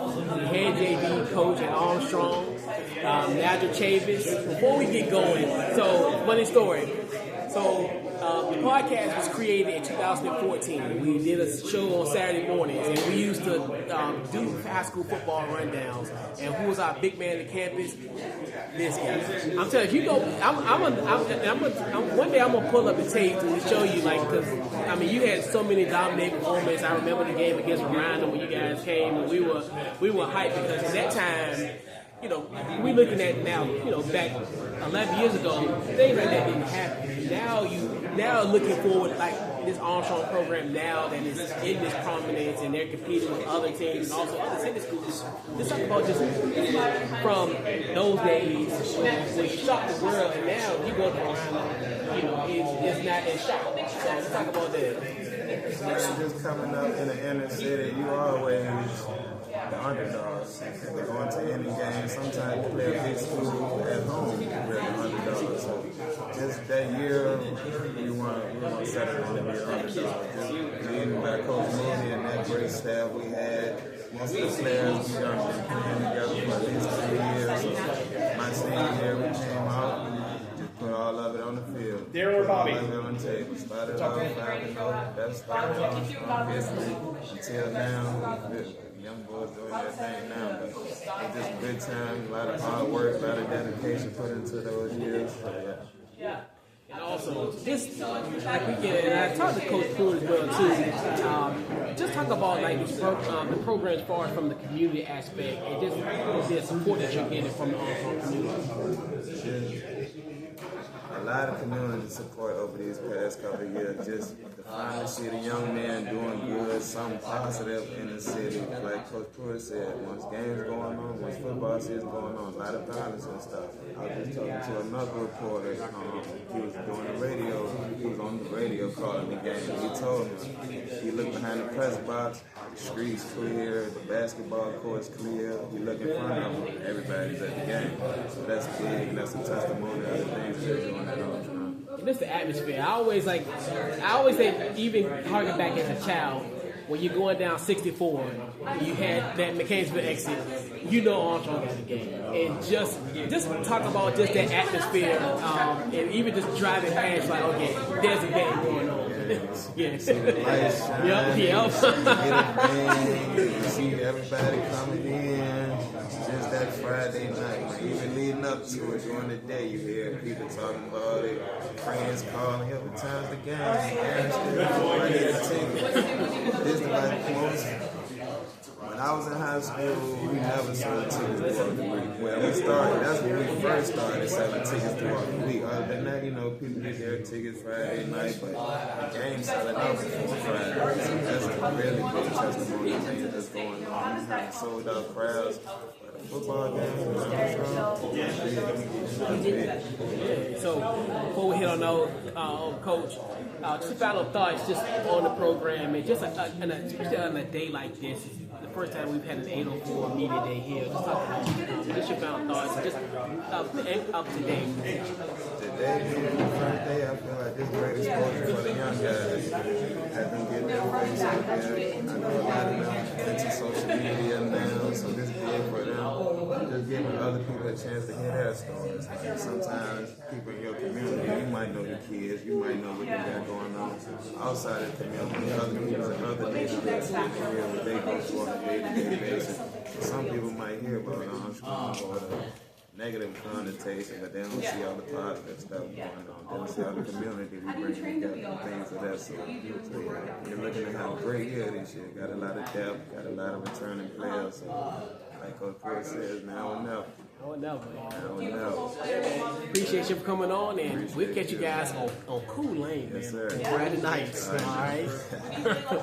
the head JV coach at Armstrong, Nigel Chavis. Before we get going, so funny story. So the podcast was created in 2014. We did a show on Saturday mornings, and we used to do high school football rundowns. And who was our big man on the campus? This guy. I'm telling you, if you go, one day I'm gonna pull up the tape to show you, like, because I mean, you had so many dominating moments. I remember the game against Rhino when you guys came, and we were hyped because at that time, you know, we looking at now, you know, back 11 years ago, things like that didn't happen. Now looking forward, like this Armstrong program now that is in this prominence and they're competing with other teams and also other city schools. Let's talk about just from those days when you shocked the world and now you go around, you know, it's not as shocking. So let's talk about that. Just coming up in the inner city, you always the underdogs. They're going to any game. Sometimes you play a big school at home, we're the underdogs. So just that year, we want to set it on to be an underdog. Just leading by Coach Mooney and that great staff we had. Most of the players we done been playing together for at least 3 years. So my senior year, we came out and just put all of it on the field. Daryl or Bobby? All of it on the table. Started off 5-0, best start in history until now. Young boys doing their thing now, but it's just a good time, a lot of hard work, a lot of dedication put into those years. So, yeah. And also, just like we get, and I talked to Coach Poole as well too. Just talk about like this the program as far as from the community aspect and just the support that you're getting from the Armstrong community. A lot of community support over these past couple of years. Just to finally see the young man doing good, something positive in the city. Like Coach Pruitt said, once games going on, once football season going on, a lot of violence and stuff. I was just talking to another reporter. He was doing the radio. He was on the radio calling the game. He told me, he looked behind the press box, the streets clear, the basketball court's clear. You look in front of him, everybody's at the game. So that's big, and that's a testimony of the things that they're doing. And this the atmosphere. I always say, even harking back as a child, when you're going down 64, you had that Mechanicsville exit, you know Armstrong is the game. And just talk about just that atmosphere, and even just driving past, like, okay, there's a game going on. Yeah. See the lights shine. Yep. You see everybody coming in. Just that Friday night, even leading up to it during the day, you hear people talking about it, friends calling, every time's the game. I need a ticket. This is like most. When I was in high school, we never sold tickets throughout the week. When we started, that's when we first started selling tickets throughout the week. Other than that, you know, people get their tickets Friday night, but the game selling out before Friday. So that's a really big testimony of things that's going on. We have sold out crowds. Football game, So before we hit on those, Coach, just final thoughts just on the program and just especially on a day like this. The first time we've had an 804 media day here. Just talk about just your final thoughts, just up to date. Today being the first day, I feel like this great exposure for the young guys. Have them get their face out there. I know a lot of them into social media now, so this is big for them. Just giving other people a chance to hear their stories. Like sometimes people in your community, you might know the kids, you might know what they got going on outside of the community. Other people in other neighborhoods, you can hear what they go through on a day-to-day basis. Some people might hear about Armstrong or the negative connotation, but they don't see all the positive stuff going on. They don't see all the community we bring together and things of that sort. So you're looking at how great year this year. Got a lot of depth, got a lot of returning players. So, like Coach Pruitt says, now and now. Now and now, man. Now and now. Appreciate you for coming on, and we'll catch you guys on Cool Lane, man. Yes, sir. Friday nights. All right.